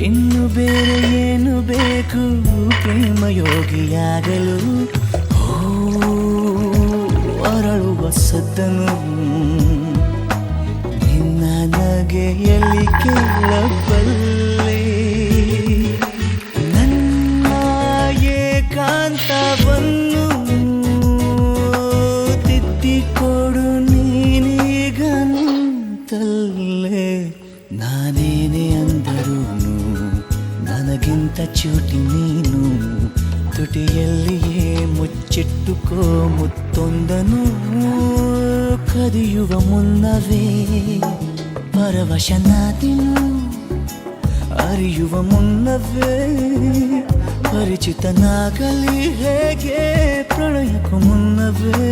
ಇನ್ನು ಬೇರೆ ಏನು ಬೇಕು ಪ್ರೇಮ ಯೋಗಿಯಾಗಲು ಅರಳುವ ಸದ್ದನು ನಿನ್ನ ನಗೆಯಲ್ಲಿ ಕೇಳಬಲ್ಲೆ ನನ್ನ ಏಕಾಂತವನ್ನು ತಿದ್ದಿಕೊಡು ನೀನೀಗಂತಲ್ಲೇ ನಾನೇನೇ ಅಂದರೂನು ನನಗಿಂತ ಚೂಟಿ ನೀನು ತುಟಿಯಲ್ಲಿಯೇ ಮುಚ್ಚಿಟ್ಟುಕೋ ಮುತ್ತೊಂದನು ಕದಿಯುವ ಮುನ್ನವೇ ಪರವಶನಾದಿನು ಅರಿಯುವ ಮುನ್ನವೇ ಪರಿಚಿತನಾಗಲಿ ಹೇಗೆ ಪ್ರಣಯಕ್ಕೂ ಮುನ್ನವೇ